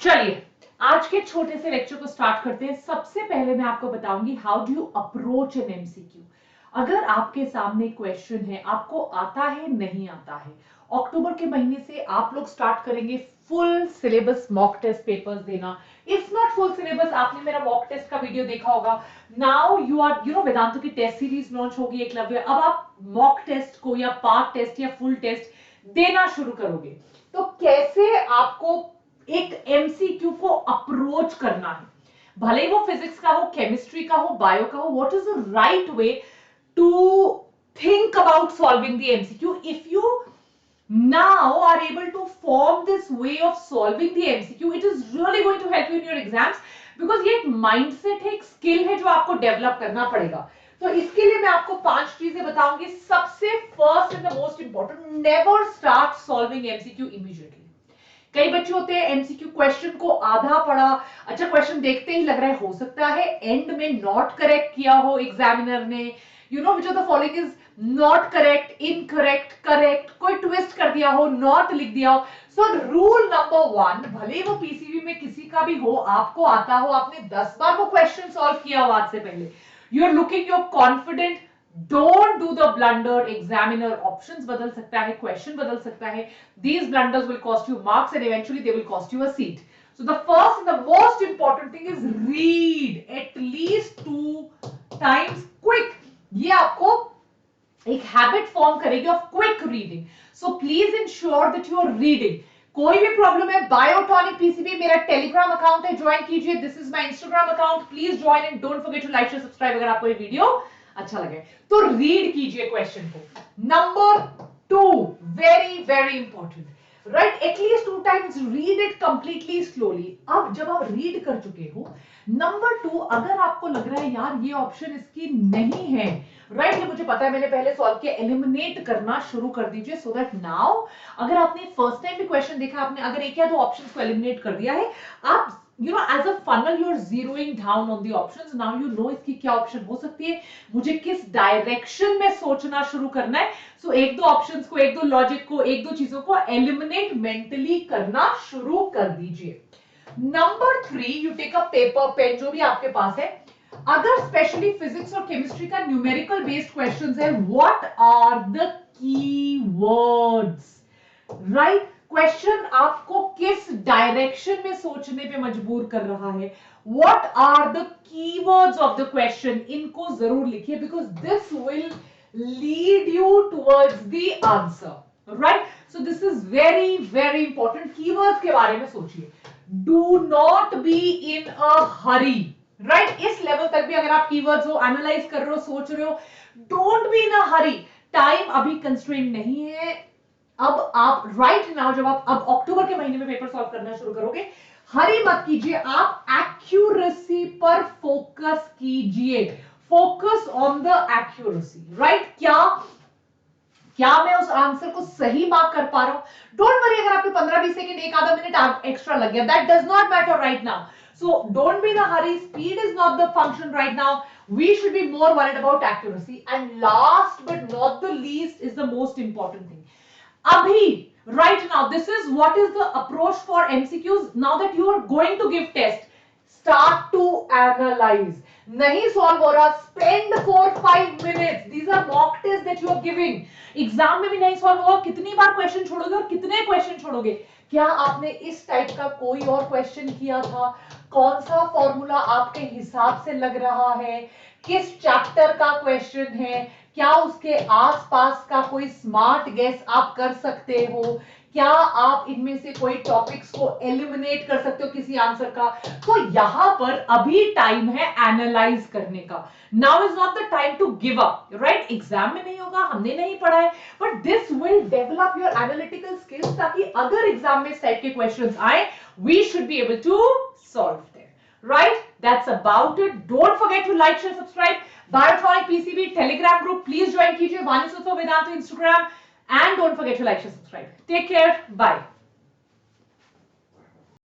चलिए आज के छोटे से लेक्चर को स्टार्ट करते हैं। सबसे पहले मैं आपको बताऊंगी how do you approach an MCQ. अगर आपके सामने क्वेश्चन है, आपको आता है नहीं आता है, अक्टूबर के महीने से आप लोग स्टार्ट करेंगे full syllabus mock test papers देना। इफ नॉट फुल सिलेबस, आपने मेरा मॉक टेस्ट का वीडियो देखा होगा। नाउ यू आर वेदांतु की टेस्ट सीरीज लॉन्च होगी एकलव्य। अब आप मॉक टेस्ट को या पार्ट टेस्ट या फुल टेस्ट देना शुरू करोगे। तो कैसे आपको एक एमसीक्यू को अप्रोच करना है, भले ही वो फिजिक्स का हो, केमिस्ट्री का हो, बायो का हो, what is the right way to think about solving the MCQ. If you now are able to form this way of solving the MCQ, it is really going to help you in your exams, because ये एक mindset है, एक skill है जो आपको develop करना पड़ेगा। तो इसके लिए मैं आपको 5 चीजें बताऊंगी। सबसे first and the most important, never start solving MCQ immediately। कई बच्चे होते हैं एमसीक्यू क्वेश्चन को आधा पढ़ा, अच्छा क्वेश्चन देखते ही लग रहा है हो सकता है एंड में नॉट करेक्ट किया हो एग्जामिनर ने, which of the following is not correct, incorrect, correct, कोई ट्विस्ट कर दिया हो, नॉट लिख दिया हो। सो रूल नंबर 1, भले वो पीसीबी में किसी का भी हो, आपको आता हो, आपने 10 बार वो क्वेश्चन सॉल्व किया हो आज से पहले, you are looking, you are confident, Don't do the blunder. Examiner options बदल सकता है, question बदल सकता है. These blunders will cost you marks and eventually they will cost you a seat. So the first and the most important thing is read at least 2 times quick. ये आपको एक habit form करेगी of quick reading. So please ensure that you are reading. कोई भी problem है, Biotonic PCB मेरा Telegram account है, join कीजिए। This is my Instagram account, please join and don't forget to like share subscribe अगर आपको ये वीडियो अच्छा लगे तो। रीड कीजिए क्वेश्चन को। Number 2, very very important, right, at least 2 times read it completely slowly. अब जब आप रीड कर चुके हो, नंबर 2, अगर आपको लग रहा है यार ये ऑप्शन इसकी नहीं है, राइट, ये मुझे पता है, मैंने पहले सॉल्व किया, एलिमिनेट करना शुरू कर दीजिए। सो दैट नाउ अगर आपने फर्स्ट टाइम भी क्वेश्चन देखा, आपने अगर एक या दो ऑप्शंस को एलिमिनेट कर दिया है, आप as a funnel you're zeroing down on the options. Now you know इसकी क्या ऑप्शन हो सकती है, मुझे किस डायरेक्शन में सोचना शुरू करना है। सो एक दो ऑप्शंस को, एक दो लॉजिक को, एक दो चीजों को एलिमिनेट मेंटली करना शुरू कर दीजिए। Number 3, you take a paper pen, जो भी आपके पास है। अगर स्पेशली फिजिक्स और केमिस्ट्री का न्यूमेरिकल बेस्ड क्वेश्चंस है, what are the keywords, right, question आपको किस डायरेक्शन में सोचने पे मजबूर कर रहा है, what are the keywords of the question, इनको जरूर लिखिए, because this will lead you towards the answer, right. So this is very very important. Keywords के बारे में सोचिए, do not be in a hurry, right. इस लेवल तक भी अगर आप कीवर्ड्स हो, एनालाइज कर रहे हो, सोच रहे हो, don't be in a Hari. Time अभी कंस्ट्रेंट नहीं है। अब आप राइट नाउ, जब आप अब अक्टूबर के महीने में पेपर सॉल्व करना शुरू करोगे, हरी मत कीजिए, आप एक्यूरेसी पर फोकस कीजिए। Focus on the accuracy, right. क्या मैं उस आंसर को सही मार्क कर पा रहा हूं? डोंट वरी अगर आपके 15-20 सेकंड, एक आधा मिनट एक्स्ट्रा लग गया, that does not matter right now. So don't be in a hurry. Speed is not the function right now. We should be more worried about accuracy. And last but not the least is the most important thing. Abhi, right now, this is what is the approach for MCQs. Now that you are going to give test, start to analyze. नहीं solve हो रहा, spend 4-5 minutes. These are mock tests that you are giving. Exam में भी नहीं solve होगा, कितनी बार question छोड़ोगे और कितने क्वेश्चन छोड़ोगे? क्या आपने इस टाइप का कोई और क्वेश्चन किया था? कौन सा फॉर्मूला आपके हिसाब से लग रहा है? किस चैप्टर का क्वेश्चन है? क्या उसके आसपास का कोई स्मार्ट गेस आप कर सकते हो? क्या आप इनमें से कोई टॉपिक्स को एलिमिनेट कर सकते हो किसी आंसर का? तो यहां पर अभी टाइम है एनालाइज करने का। Now is not the time to give up, right. Exam में नहीं होगा, हमने नहीं पढ़ा है, but this will develop your analytical skills, ताकि अगर एग्जाम में इस टाइप के क्वेश्चंस आए, we should be able to solve them, right. That's about it. Don't forget to like, share, subscribe. Biotronic PCB Telegram group please join कीजिए, Vani Vedantu Instagram, and don't forget to like, share, subscribe. Take care. Bye.